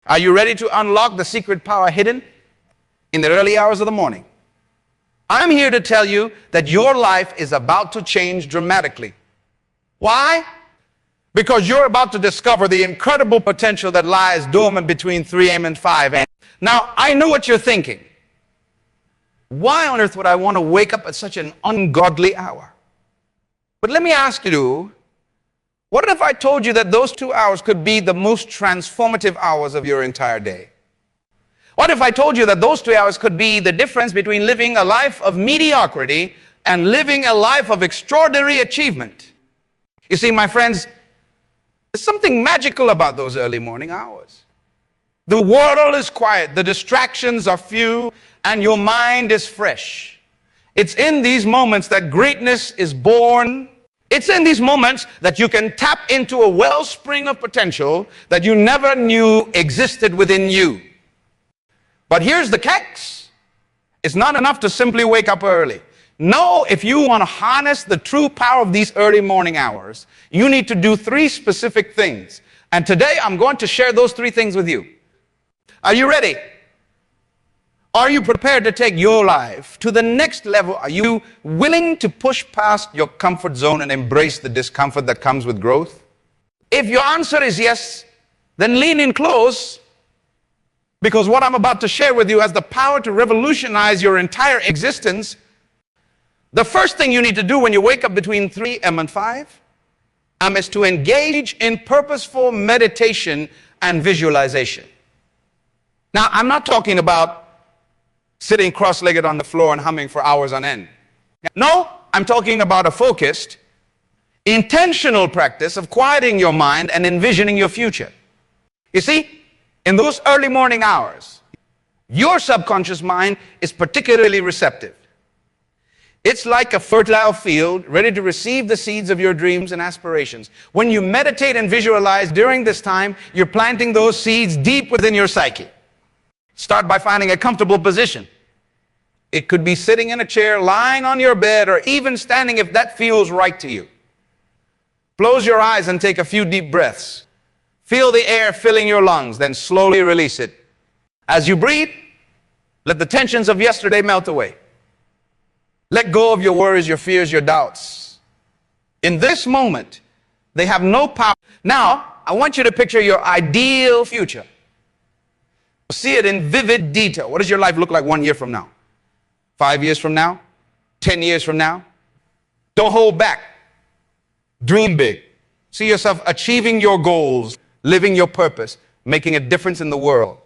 Are you ready to unlock the secret power hidden in the early hours of the morning? I'm here to tell you that your life is about to change dramatically. Why? Because you're about to discover the incredible potential that lies dormant between 3AM and 5AM. Now, I know what you're thinking. Why on earth would I want to wake up at such an ungodly hour? But let me ask you, what if I told you that those 2 hours could be the most transformative hours of your entire day? What if I told you that those 2 hours could be the difference between living a life of mediocrity and living a life of extraordinary achievement? You see, my friends, there's something magical about those early morning hours. The world is quiet, the distractions are few, and your mind is fresh. It's in these moments that greatness is born. It's in these moments that you can tap into a wellspring of potential that you never knew existed within you. But here's the catch. It's not enough to simply wake up early. No, if you want to harness the true power of these early morning hours, you need to do 3 specific things. And today I'm going to share those 3 things with you. Are you ready? Are you prepared to take your life to the next level? Are you willing to push past your comfort zone and embrace the discomfort that comes with growth? If your answer is yes, then lean in close, because what I'm about to share with you has the power to revolutionize your entire existence. The first thing you need to do when you wake up between 3AM and 5AM is to engage in purposeful meditation and visualization. Now, I'm not talking about sitting cross-legged on the floor and humming for hours on end. No, I'm talking about a focused, intentional practice of quieting your mind and envisioning your future. You see, in those early morning hours, your subconscious mind is particularly receptive. It's like a fertile field ready to receive the seeds of your dreams and aspirations. When you meditate and visualize during this time, you're planting those seeds deep within your psyche. Start by finding a comfortable position. It could be sitting in a chair, lying on your bed, or even standing if that feels right to you. Close your eyes and take a few deep breaths. Feel the air filling your lungs, then slowly release it. As you breathe, let the tensions of yesterday melt away. Let go of your worries, your fears, your doubts. In this moment, they have no power. Now, I want you to picture your ideal future. See it in vivid detail. What does your life look like 1 year from now? 5 years from now? 10 years from now? Don't hold back. Dream big. See yourself achieving your goals, living your purpose, making a difference in the world.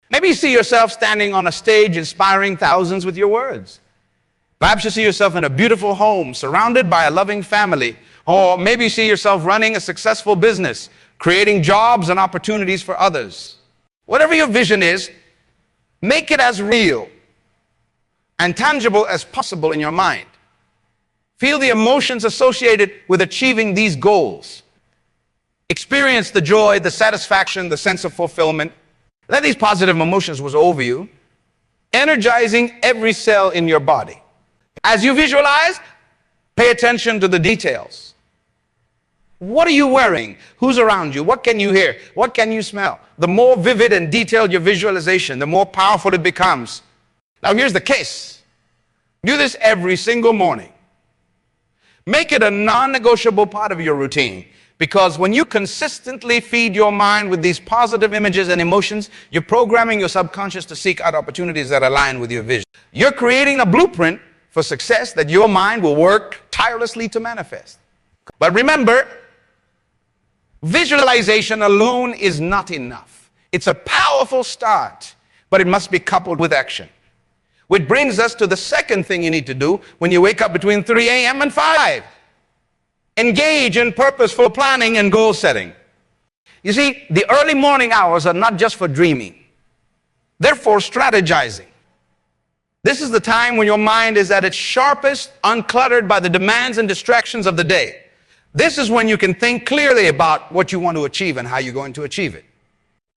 Maybe you see yourself standing on a stage inspiring thousands with your words. Perhaps you see yourself in a beautiful home, surrounded by a loving family. Or maybe you see yourself running a successful business, creating jobs and opportunities for others. Whatever your vision is, make it as real and tangible as possible in your mind. Feel the emotions associated with achieving these goals. Experience the joy, the satisfaction, the sense of fulfillment. Let these positive emotions wash over you, energizing every cell in your body. As you visualize, pay attention to the details. What are you wearing? Who's around you? What can you hear? What can you smell? The more vivid and detailed your visualization, the more powerful it becomes. Now here's the case. Do this every single morning. Make it a non-negotiable part of your routine, because when you consistently feed your mind with these positive images and emotions, you're programming your subconscious to seek out opportunities that align with your vision. You're creating a blueprint for success that your mind will work tirelessly to manifest. But remember, visualization alone is not enough. It's a powerful start, but it must be coupled with action. Which brings us to the second thing you need to do when you wake up between 3AM and 5. Engage in purposeful planning and goal setting. You see, the early morning hours are not just for dreaming. They're for strategizing. This is the time when your mind is at its sharpest, uncluttered by the demands and distractions of the day. This is when you can think clearly about what you want to achieve and how you're going to achieve it.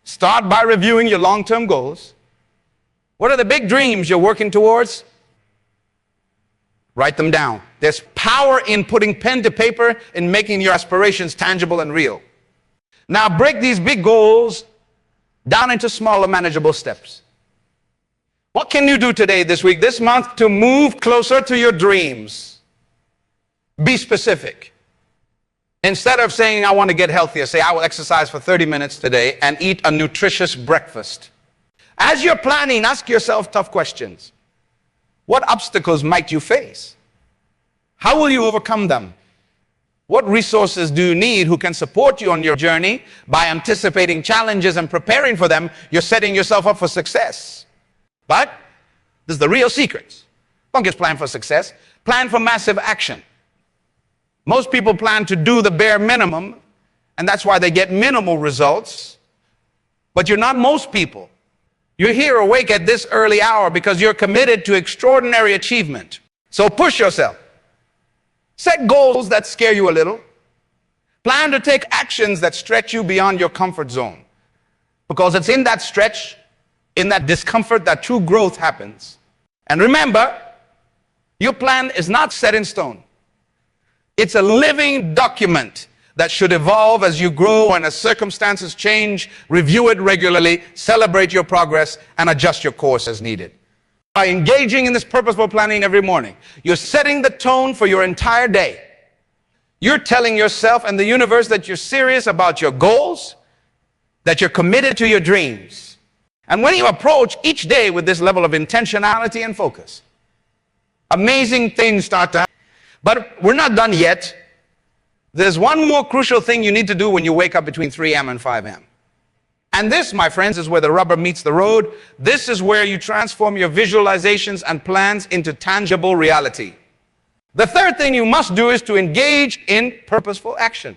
Start by reviewing your long-term goals. What are the big dreams you're working towards? Write them down. There's power in putting pen to paper and making your aspirations tangible and real. Now break these big goals down into smaller, manageable steps. What can you do today, this week, this month to move closer to your dreams? Be specific. Instead of saying, I want to get healthier, say, I will exercise for 30 minutes today and eat a nutritious breakfast. As you're planning, ask yourself tough questions. What obstacles might you face? How will you overcome them? What resources do you need who can support you on your journey? By anticipating challenges and preparing for them, you're setting yourself up for success. But this is the real secret. Don't just plan for success. Plan for massive action. Most people plan to do the bare minimum, and that's why they get minimal results. But you're not most people. You're here awake at this early hour because you're committed to extraordinary achievement. So push yourself. Set goals that scare you a little. Plan to take actions that stretch you beyond your comfort zone. Because it's in that stretch, in that discomfort, that true growth happens. And remember, your plan is not set in stone. It's a living document that should evolve as you grow and as circumstances change. Review it regularly, celebrate your progress, and adjust your course as needed. By engaging in this purposeful planning every morning, you're setting the tone for your entire day. You're telling yourself and the universe that you're serious about your goals, that you're committed to your dreams. And when you approach each day with this level of intentionality and focus, amazing things start to happen. But we're not done yet. There's one more crucial thing you need to do when you wake up between 3 a.m. and 5 a.m. And this, my friends, is where the rubber meets the road. This is where you transform your visualizations and plans into tangible reality. The third thing you must do is to engage in purposeful action.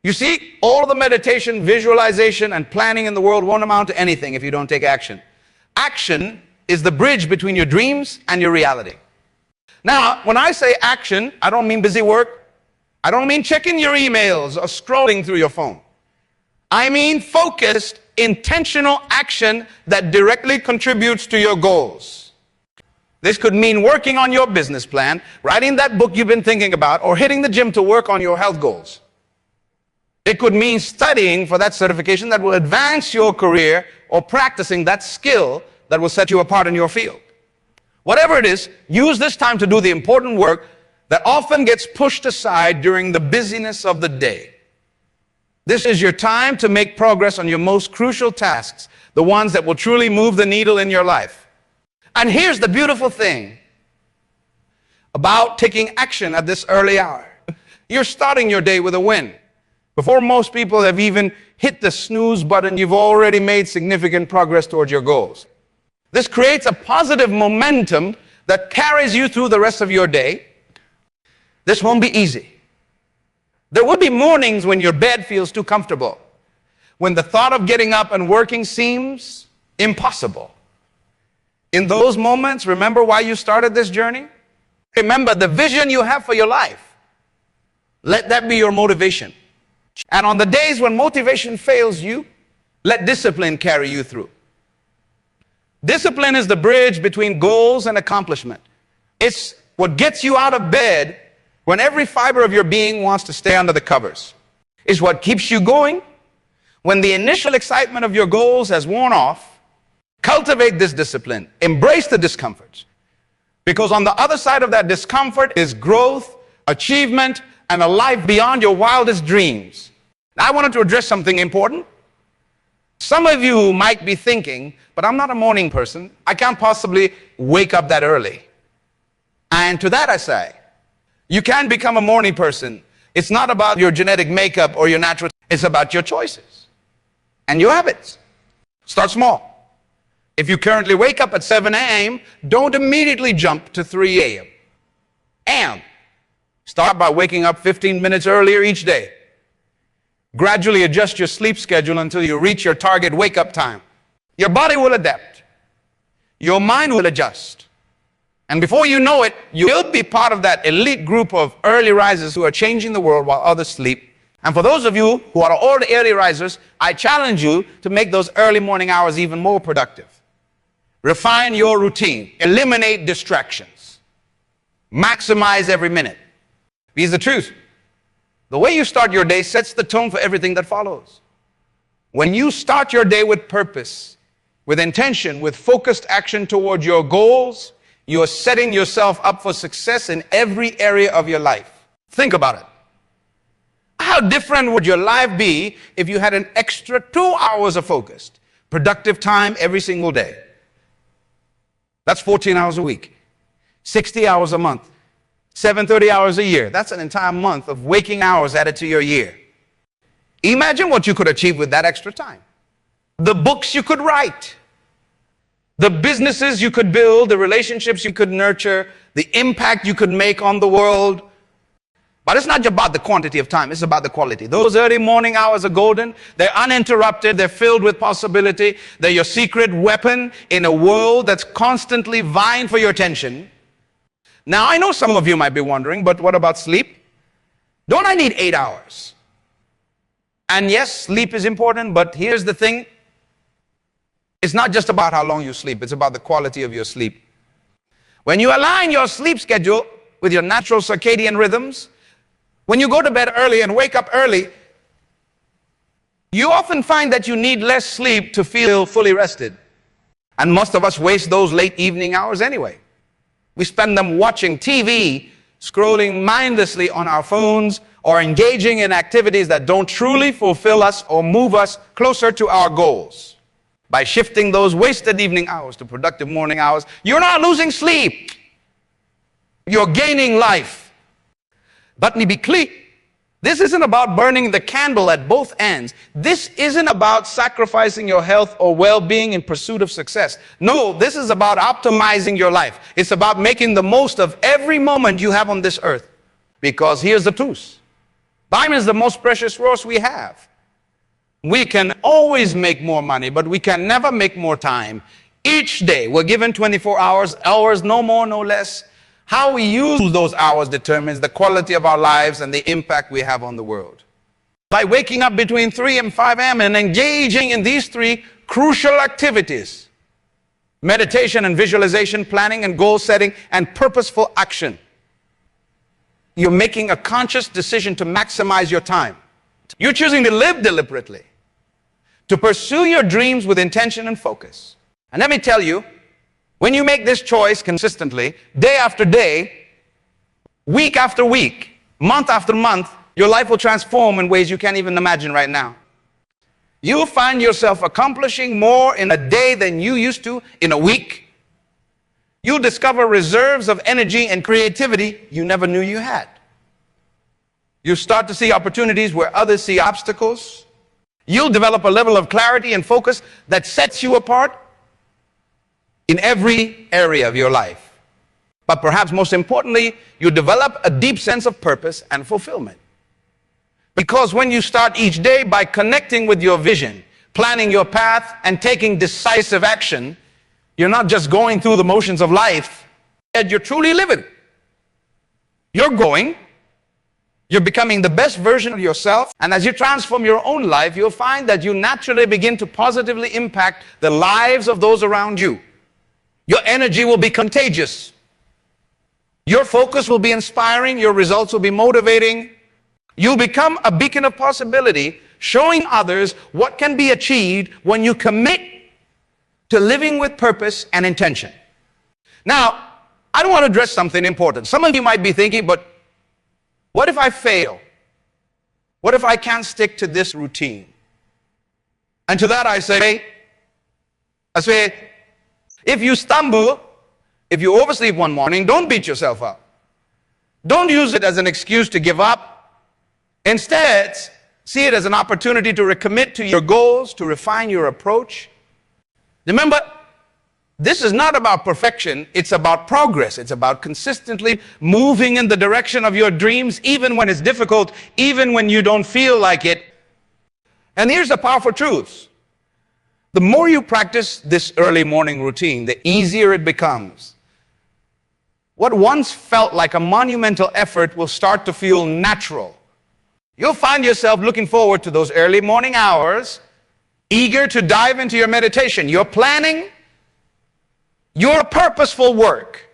You see, all the meditation, visualization, and planning in the world won't amount to anything if you don't take action. Action is the bridge between your dreams and your reality. Now, when I say action, I don't mean busy work. I don't mean checking your emails or scrolling through your phone. I mean focused, intentional action that directly contributes to your goals. This could mean working on your business plan, writing that book you've been thinking about, or hitting the gym to work on your health goals. It could mean studying for that certification that will advance your career, or practicing that skill that will set you apart in your field. Whatever it is, use this time to do the important work that often gets pushed aside during the busyness of the day. This is your time to make progress on your most crucial tasks, the ones that will truly move the needle in your life. And here's the beautiful thing about taking action at this early hour. You're starting your day with a win. Before most people have even hit the snooze button, you've already made significant progress towards your goals. This creates a positive momentum that carries you through the rest of your day. This won't be easy. There will be mornings when your bed feels too comfortable, when the thought of getting up and working seems impossible. In those moments, remember why you started this journey? Remember the vision you have for your life. Let that be your motivation. And on the days when motivation fails you, let discipline carry you through. Discipline is the bridge between goals and accomplishment. It's what gets you out of bed when every fiber of your being wants to stay under the covers. It's what keeps you going when the initial excitement of your goals has worn off. Cultivate this discipline. Embrace the discomforts. Because on the other side of that discomfort is growth, achievement, and a life beyond your wildest dreams. Now, I wanted to address something important. Some of you might be thinking, but I'm not a morning person. I can't possibly wake up that early. And to that I say, you can become a morning person. It's not about your genetic makeup or your natural, it's about your choices and your habits. Start small. If you currently wake up at 7 a.m., don't immediately jump to 3 a.m. And start by waking up 15 minutes earlier each day. Gradually adjust your sleep schedule until you reach your target wake-up time. Your body will adapt. Your mind will adjust. And before you know it, you'll be part of that elite group of early risers who are changing the world while others sleep. And for those of you who are all the early risers, I challenge you to make those early morning hours even more productive. Refine your routine. Eliminate distractions. Maximize every minute. Because the truth, the way you start your day sets the tone for everything that follows. When you start your day with purpose, with intention, with focused action toward your goals, you are setting yourself up for success in every area of your life. Think about it. How different would your life be if you had an extra 2 hours of focused, productive time every single day? That's 14 hours a week, 60 hours a month, 730 hours a year. That's an entire month of waking hours added to your year. Imagine what you could achieve with that extra time. The books you could write, the businesses you could build, the relationships you could nurture, the impact you could make on the world. But it's not just about the quantity of time, it's about the quality. Those early morning hours are golden. They're uninterrupted. They're filled with possibility. They're your secret weapon in a world that's constantly vying for your attention. Now, I know some of you might be wondering, but what about sleep? Don't I need 8 hours? And yes, sleep is important, but here's the thing. It's not just about how long you sleep. It's about the quality of your sleep. When you align your sleep schedule with your natural circadian rhythms, when you go to bed early and wake up early, you often find that you need less sleep to feel fully rested. And most of us waste those late evening hours anyway. We spend them watching TV, scrolling mindlessly on our phones, or engaging in activities that don't truly fulfill us or move us closer to our goals. By shifting those wasted evening hours to productive morning hours, you're not losing sleep. You're gaining life. But let me be clear. This isn't about burning the candle at both ends. This isn't about sacrificing your health or well-being in pursuit of success. No, this is about optimizing your life. It's about making the most of every moment you have on this earth. Because here's the truth. Time is the most precious resource we have. We can always make more money, but we can never make more time. Each day, we're given 24 hours, no more, no less. How we use those hours determines the quality of our lives and the impact we have on the world. By waking up between 3 and 5 a.m. and engaging in these three crucial activities, meditation and visualization, planning and goal setting, and purposeful action, you're making a conscious decision to maximize your time. You're choosing to live deliberately, to pursue your dreams with intention and focus. And let me tell you, when you make this choice consistently, day after day, week after week, month after month, your life will transform in ways you can't even imagine right now. You'll find yourself accomplishing more in a day than you used to in a week. You'll discover reserves of energy and creativity you never knew you had. You'll start to see opportunities where others see obstacles. You'll develop a level of clarity and focus that sets you apart in every area of your life. But perhaps most importantly, you develop a deep sense of purpose and fulfillment. Because when you start each day by connecting with your vision, planning your path, and taking decisive action, you're not just going through the motions of life, yet you're truly living. You're going, you're becoming the best version of yourself, and as you transform your own life, you'll find that you naturally begin to positively impact the lives of those around you. Your energy will be contagious. Your focus will be inspiring. Your results will be motivating. You'll become a beacon of possibility, showing others what can be achieved when you commit to living with purpose and intention. Now, I don't want to address something important. Some of you might be thinking, but what if I fail? What if I can't stick to this routine? And to that I say, if you stumble, if you oversleep one morning, don't beat yourself up. Don't use it as an excuse to give up. Instead, see it as an opportunity to recommit to your goals, to refine your approach. Remember, this is not about perfection, it's about progress. It's about consistently moving in the direction of your dreams, even when it's difficult, even when you don't feel like it. And here's the powerful truth. The more you practice this early morning routine, the easier it becomes. What once felt like a monumental effort will start to feel natural. You'll find yourself looking forward to those early morning hours, eager to dive into your meditation, your planning, your purposeful work.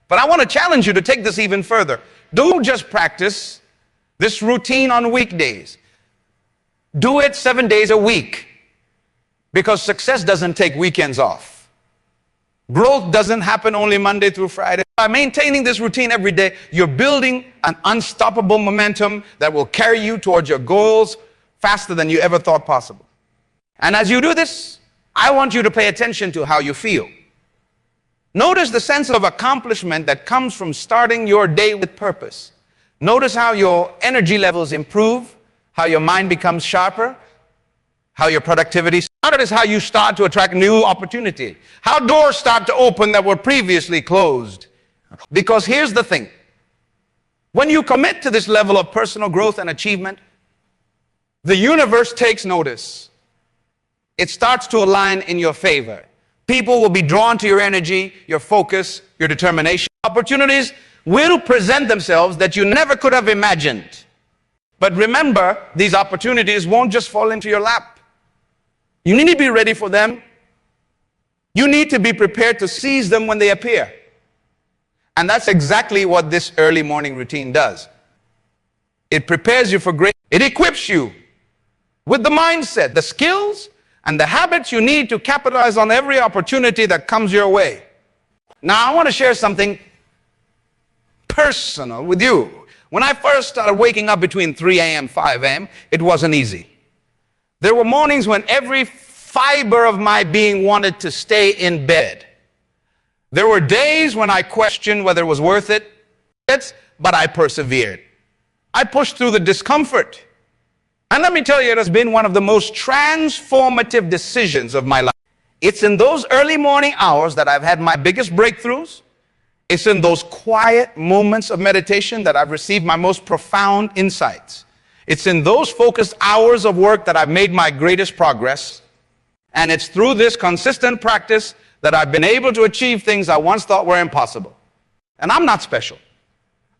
But I want to challenge you to take this even further. Don't just practice this routine on weekdays. Do it 7 days a week. Because success doesn't take weekends off. Growth doesn't happen only Monday through Friday. By maintaining this routine every day, you're building an unstoppable momentum that will carry you towards your goals faster than you ever thought possible. And as you do this, I want you to pay attention to how you feel. Notice the sense of accomplishment that comes from starting your day with purpose. Notice how your energy levels improve, how your mind becomes sharper, how your productivity. Notice how you start to attract new opportunity, how doors start to open that were previously closed. Because here's the thing. When you commit to this level of personal growth and achievement, the universe takes notice. It starts to align in your favor. People will be drawn to your energy, your focus, your determination. Opportunities will present themselves that you never could have imagined. But remember, these opportunities won't just fall into your lap. You need to be ready for them. You need to be prepared to seize them when they appear. And that's exactly what this early morning routine does. It prepares you for great. It equips you with the mindset, the skills, and the habits you need to capitalize on every opportunity that comes your way. Now, I want to share something personal with you. When I first started waking up between 3 a.m. and 5 a.m., it wasn't easy. There were mornings when every fiber of my being wanted to stay in bed. There were days when I questioned whether it was worth it, but I persevered. I pushed through the discomfort. And let me tell you, it has been one of the most transformative decisions of my life. It's in those early morning hours that I've had my biggest breakthroughs. It's in those quiet moments of meditation that I've received my most profound insights. It's in those focused hours of work that I've made my greatest progress. And it's through this consistent practice that I've been able to achieve things I once thought were impossible. And I'm not special.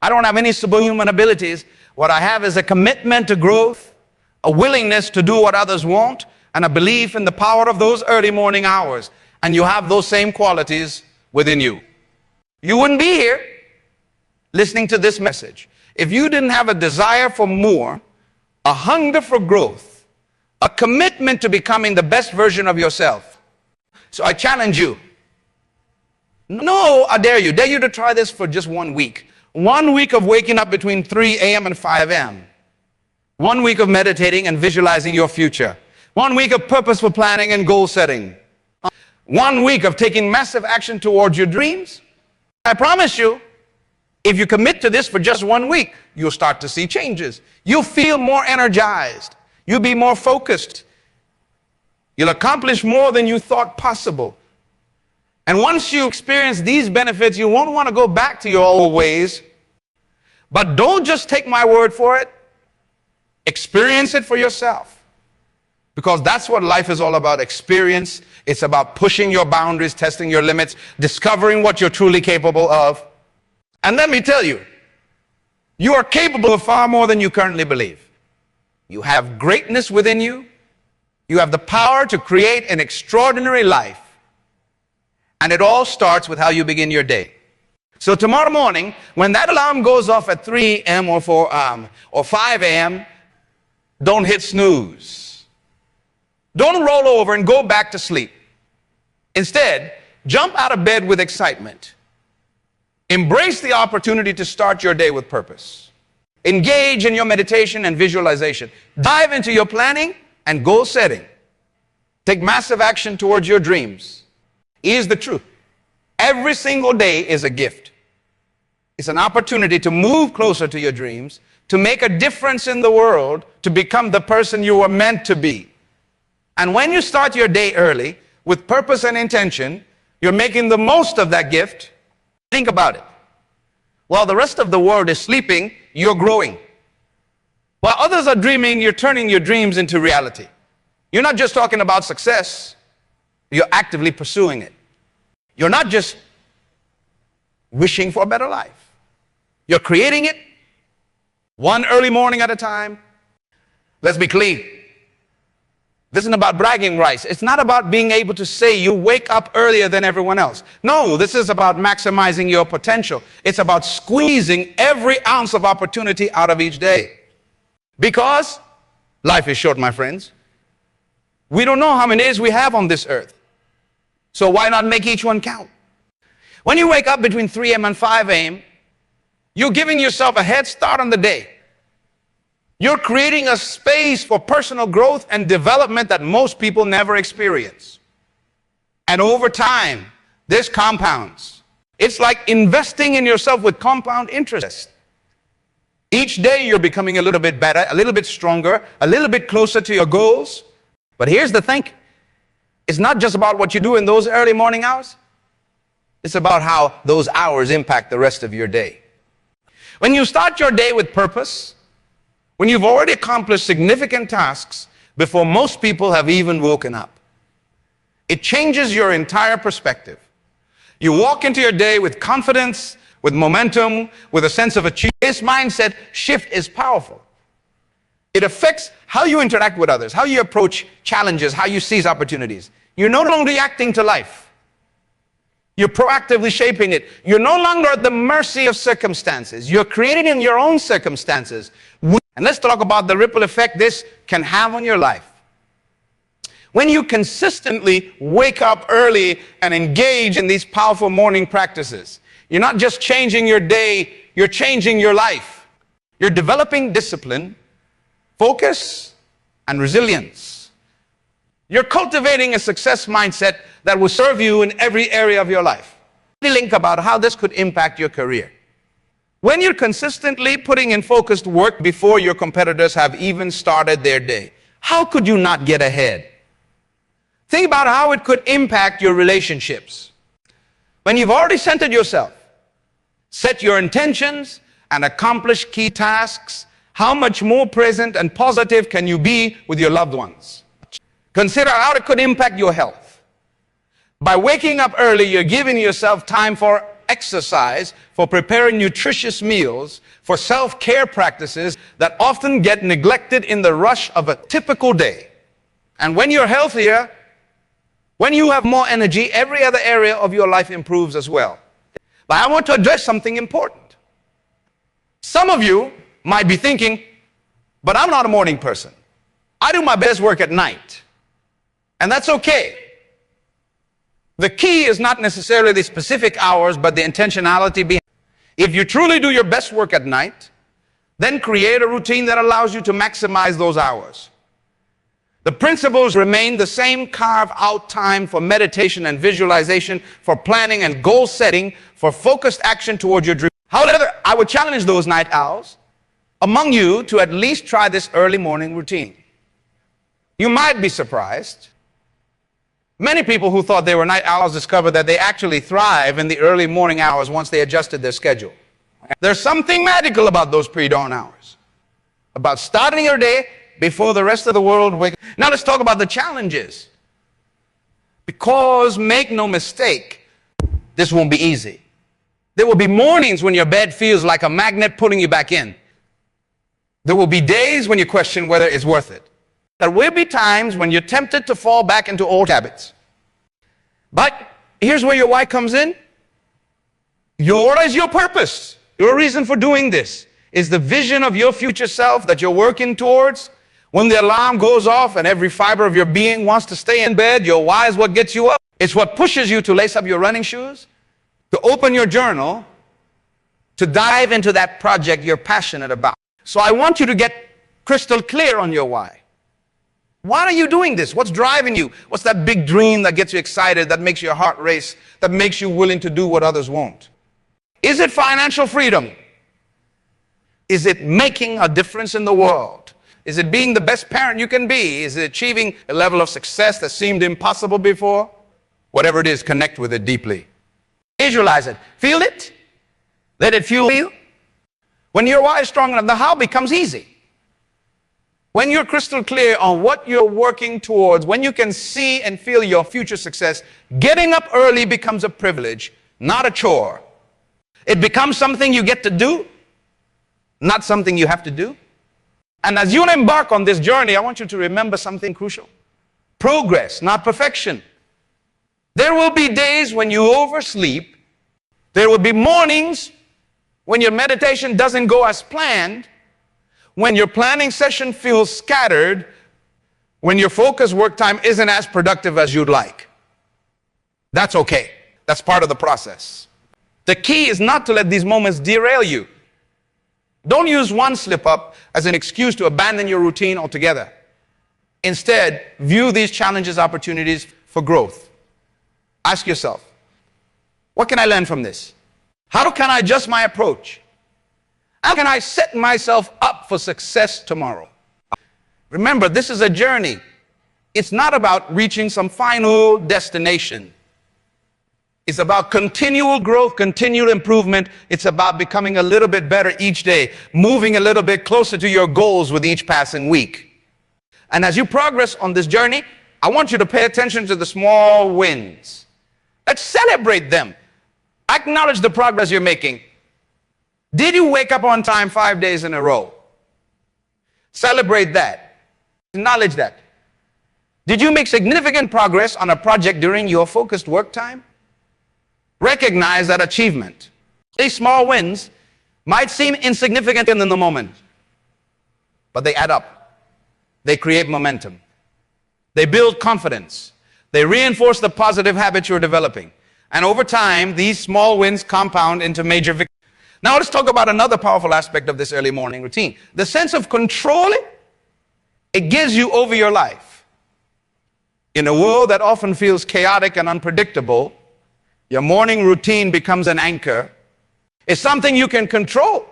I don't have any superhuman abilities. What I have is a commitment to growth, a willingness to do what others won't, and a belief in the power of those early morning hours. And you have those same qualities within you. You wouldn't be here listening to this message if you didn't have a desire for more, a hunger for growth, a commitment to becoming the best version of yourself. So I challenge you. No, I dare you to try this for just 1 week. 1 week of waking up between 3 a.m. and 5 a.m. 1 week of meditating and visualizing your future. 1 week of purposeful planning and goal setting. 1 week of taking massive action towards your dreams. I promise you, if you commit to this for just 1 week, you'll start to see changes. You'll feel more energized. You'll be more focused. You'll accomplish more than you thought possible. And once you experience these benefits, you won't want to go back to your old ways. But don't just take my word for it. Experience it for yourself. Because that's what life is all about, experience. It's about pushing your boundaries, testing your limits, discovering what you're truly capable of. And let me tell you, you are capable of far more than you currently believe. You have greatness within you. You have the power to create an extraordinary life. And it all starts with how you begin your day. So tomorrow morning, when that alarm goes off at 3 a.m. or 5 a.m., don't hit snooze. Don't roll over and go back to sleep. Instead, jump out of bed with excitement. Embrace the opportunity to start your day with purpose. Engage in your meditation and visualization. Dive into your planning and goal setting. Take massive action towards your dreams. Here's the truth. Every single day is a gift. It's an opportunity to move closer to your dreams, to make a difference in the world, to become the person you were meant to be. And when you start your day early, with purpose and intention, you're making the most of that gift. Think about it. While the rest of the world is sleeping, you're growing. While others are dreaming, you're turning your dreams into reality. You're not just talking about success, you're actively pursuing it. You're not just wishing for a better life. You're creating it, one early morning at a time. Let's be clean. This isn't about bragging rights. It's not about being able to say you wake up earlier than everyone else. No, this is about maximizing your potential. It's about squeezing every ounce of opportunity out of each day. Because life is short, my friends. We don't know how many days we have on this earth. So why not make each one count? When you wake up between 3 a.m. and 5 a.m., you're giving yourself a head start on the day. You're creating a space for personal growth and development that most people never experience. And over time, this compounds. It's like investing in yourself with compound interest. Each day you're becoming a little bit better, a little bit stronger, a little bit closer to your goals. But here's the thing. It's not just about what you do in those early morning hours. It's about how those hours impact the rest of your day. When you start your day with purpose, when you've already accomplished significant tasks before most people have even woken up, it changes your entire perspective. You walk into your day with confidence, with momentum, with a sense of achievement. This mindset shift is powerful. It affects how you interact with others, how you approach challenges, how you seize opportunities. You're no longer reacting to life. You're proactively shaping it. You're no longer at the mercy of circumstances. You're creating your own circumstances. And let's talk about the ripple effect this can have on your life. When you consistently wake up early and engage in these powerful morning practices, you're not just changing your day, you're changing your life. You're developing discipline, focus, and resilience. You're cultivating a success mindset that will serve you in every area of your life. Think about how this could impact your career. When you're consistently putting in focused work before your competitors have even started their day, how could you not get ahead? Think about how it could impact your relationships. When you've already centered yourself, set your intentions, and accomplished key tasks, how much more present and positive can you be with your loved ones? Consider how it could impact your health. By waking up early, you're giving yourself time for exercise, for preparing nutritious meals, for self-care practices that often get neglected in the rush of a typical day. And when you're healthier, when you have more energy, every other area of your life improves as well. But I want to address something important. Some of you might be thinking, but I'm not a morning person. I do my best work at night. And that's okay. The key is not necessarily the specific hours, but the intentionality behind it. If you truly do your best work at night, then create a routine that allows you to maximize those hours. The principles remain the same. Carve out time for meditation and visualization, for planning and goal setting, for focused action towards your dream. However, I would challenge those night owls among you to at least try this early morning routine. You might be surprised. Many people who thought they were night owls discovered that they actually thrive in the early morning hours once they adjusted their schedule. There's something magical about those pre-dawn hours, about starting your day before the rest of the world wakes up. Now let's talk about the challenges. Because make no mistake, this won't be easy. There will be mornings when your bed feels like a magnet pulling you back in. There will be days when you question whether it's worth it. There will be times when you're tempted to fall back into old habits. But here's where your why comes in. What is your purpose? Your reason for doing this is the vision of your future self that you're working towards. When the alarm goes off and every fiber of your being wants to stay in bed, your why is what gets you up. It's what pushes you to lace up your running shoes, to open your journal, to dive into that project you're passionate about. So I want you to get crystal clear on your why. Why are you doing this? What's driving you? What's that big dream that gets you excited, that makes your heart race, that makes you willing to do what others won't? Is it financial freedom? Is it making a difference in the world? Is it being the best parent you can be? Is it achieving a level of success that seemed impossible before? Whatever it is, connect with it deeply. Visualize it. Feel it. Let it fuel you. When your why is strong enough, the how becomes easy. When you're crystal clear on what you're working towards, when you can see and feel your future success, getting up early becomes a privilege, not a chore. It becomes something you get to do, not something you have to do. And as you embark on this journey, I want you to remember something crucial. Progress, not perfection. There will be days when you oversleep. There will be mornings when your meditation doesn't go as planned, when your planning session feels scattered, when your focused work time isn't as productive as you'd like. That's okay. That's part of the process. The key is not to let these moments derail you. Don't use one slip up as an excuse to abandon your routine altogether. Instead, view these challenges as opportunities for growth. Ask yourself, what can I learn from this? How can I adjust my approach? How can I set myself up for success tomorrow? Remember, this is a journey. It's not about reaching some final destination. It's about continual growth, continual improvement. It's about becoming a little bit better each day, moving a little bit closer to your goals with each passing week. And as you progress on this journey, I want you to pay attention to the small wins. Let's celebrate them. Acknowledge the progress you're making. Did you wake up on time 5 days in a row? Celebrate that. Acknowledge that. Did you make significant progress on a project during your focused work time? Recognize that achievement. These small wins might seem insignificant in the moment, but they add up. They create momentum. They build confidence. They reinforce the positive habits you're developing. And over time, these small wins compound into major victories. Now let's talk about another powerful aspect of this early morning routine. The sense of control it gives you over your life. In a world that often feels chaotic and unpredictable, your morning routine becomes an anchor. It's something you can control,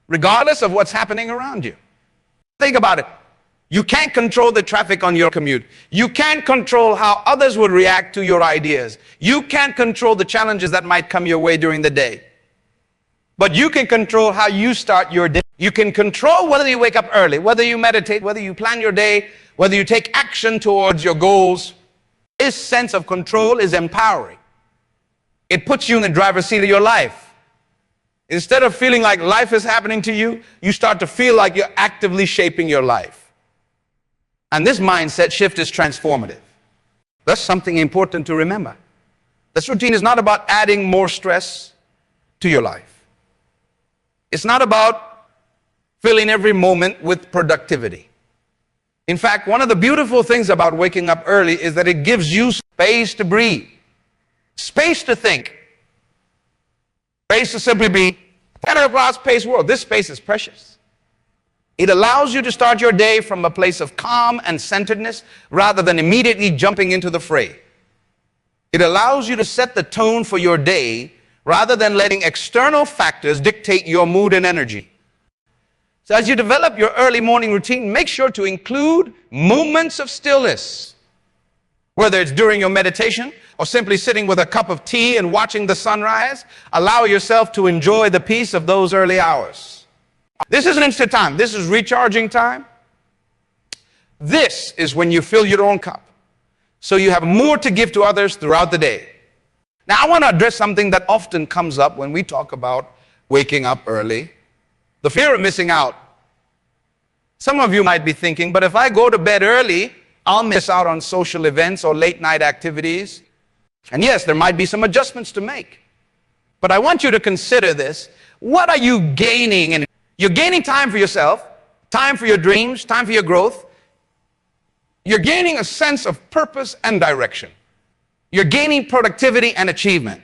regardless of what's happening around you. Think about it. You can't control the traffic on your commute. You can't control how others would react to your ideas. You can't control the challenges that might come your way during the day. But you can control how you start your day. You can control whether you wake up early, whether you meditate, whether you plan your day, whether you take action towards your goals. This sense of control is empowering. It puts you in the driver's seat of your life. Instead of feeling like life is happening to you, you start to feel like you're actively shaping your life. And this mindset shift is transformative. That's something important to remember. This routine is not about adding more stress to your life. It's not about filling every moment with productivity. In fact, one of the beautiful things about waking up early is that it gives you space to breathe, space to think, space to simply be in a fast-paced world. This space is precious. It allows you to start your day from a place of calm and centeredness rather than immediately jumping into the fray. It allows you to set the tone for your day rather than letting external factors dictate your mood and energy. So as you develop your early morning routine, make sure to include moments of stillness, whether it's during your meditation or simply sitting with a cup of tea and watching the sunrise. Allow yourself to enjoy the peace of those early hours. This isn't instant time. This is recharging time. This is when you fill your own cup, so you have more to give to others throughout the day. Now, I want to address something that often comes up when we talk about waking up early: the fear of missing out. Some of you might be thinking, but if I go to bed early, I'll miss out on social events or late night activities. And yes, there might be some adjustments to make. But I want you to consider this. What are you gaining? And you're gaining time for yourself, time for your dreams, time for your growth. You're gaining a sense of purpose and direction. You're gaining productivity and achievement.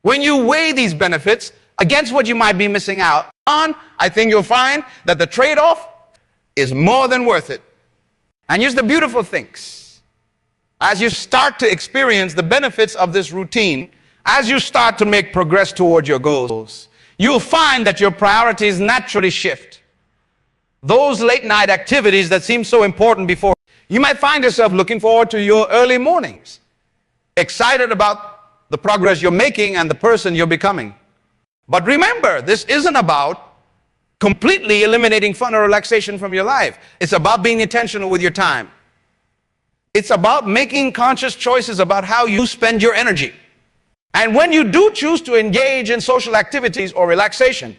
When you weigh these benefits against what you might be missing out on, I think you'll find that the trade-off is more than worth it. And here's the beautiful things. As you start to experience the benefits of this routine, as you start to make progress towards your goals, you'll find that your priorities naturally shift. Those late night activities that seem so important before, you might find yourself looking forward to your early mornings, excited about the progress you're making and the person you're becoming. But remember, this isn't about completely eliminating fun or relaxation from your life. It's about being intentional with your time. It's about making conscious choices about how you spend your energy. And when you do choose to engage in social activities or relaxation,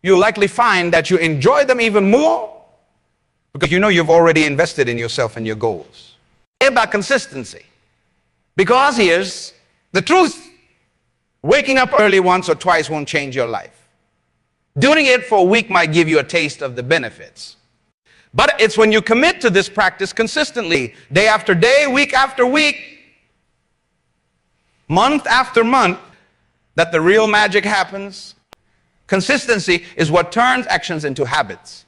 you'll likely find that you enjoy them even more because you know you've already invested in yourself and your goals. It's about consistency. Because here's the truth. Waking up early once or twice won't change your life. Doing it for a week might give you a taste of the benefits. But it's when you commit to this practice consistently, day after day, week after week, month after month, that the real magic happens. Consistency is what turns actions into habits.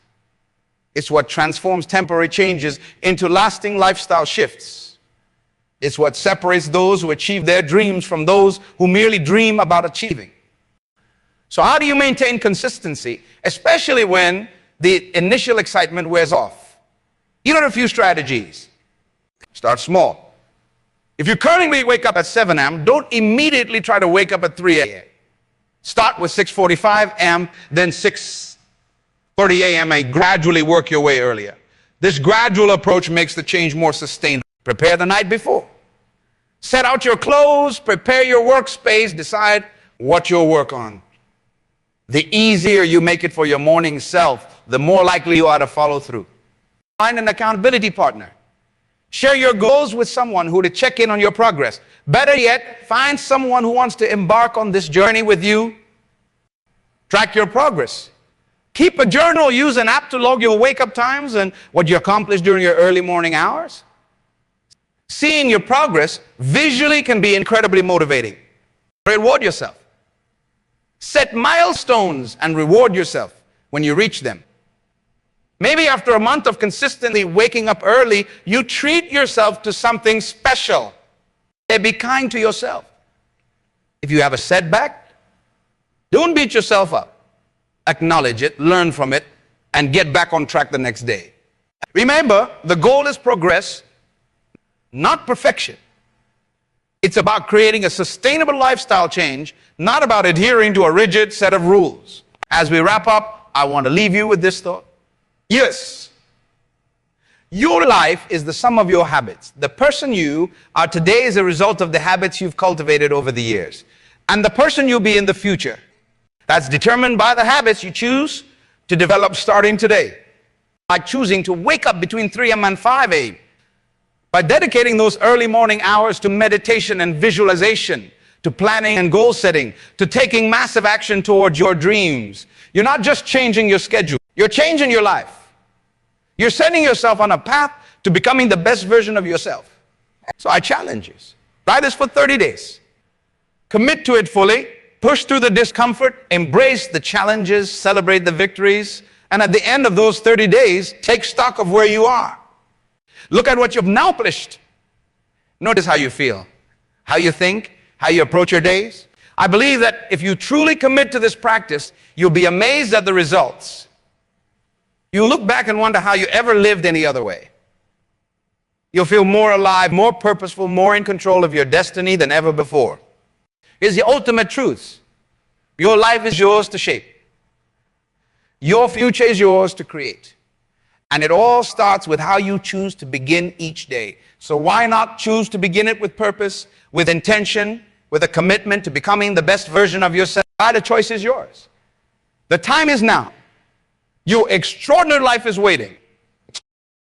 It's what transforms temporary changes into lasting lifestyle shifts. It's what separates those who achieve their dreams from those who merely dream about achieving. So how do you maintain consistency, especially when the initial excitement wears off? Here are a few strategies. Start small. If you currently wake up at 7 a.m., don't immediately try to wake up at 3 a.m. Start with 6:45 a.m., then 6:30 a.m. and gradually work your way earlier. This gradual approach makes the change more sustainable. Prepare the night before. Set out your clothes, prepare your workspace, decide what you'll work on. The easier you make it for your morning self, the more likely you are to follow through. Find an accountability partner. Share your goals with someone who to check in on your progress. Better yet, find someone who wants to embark on this journey with you. Track your progress. Keep a journal. Use an app to log your wake-up times and what you accomplished during your early morning hours. Seeing your progress visually can be incredibly motivating. Reward yourself. Set milestones and reward yourself when you reach them. Maybe after a month of consistently waking up early, you treat yourself to something special. Be kind to yourself. If you have a setback, don't beat yourself up. Acknowledge it, learn from it, and get back on track the next day. Remember, the goal is progress, not perfection. It's about creating a sustainable lifestyle change, not about adhering to a rigid set of rules. As we wrap up, I want to leave you with this thought. Yes, your life is the sum of your habits. The person you are today is a result of the habits you've cultivated over the years. And the person you'll be in the future, that's determined by the habits you choose to develop starting today. By choosing to wake up between 3 a.m. and 5 a.m. By dedicating those early morning hours to meditation and visualization, to planning and goal setting, to taking massive action towards your dreams. You're not just changing your schedule, you're changing your life. You're setting yourself on a path to becoming the best version of yourself. So I challenge you. Try this for 30 days. Commit to it fully, push through the discomfort, embrace the challenges, celebrate the victories, and at the end of those 30 days, take stock of where you are. Look at what you've now accomplished. Notice how you feel, how you think, how you approach your days. I believe that if you truly commit to this practice, you'll be amazed at the results. You'll look back and wonder how you ever lived any other way. You'll feel more alive, more purposeful, more in control of your destiny than ever before. Here's the ultimate truth. Your life is yours to shape. Your future is yours to create. And it all starts with how you choose to begin each day. So why not choose to begin it with purpose, with intention, with a commitment to becoming the best version of yourself? The choice is yours. The time is now. Your extraordinary life is waiting.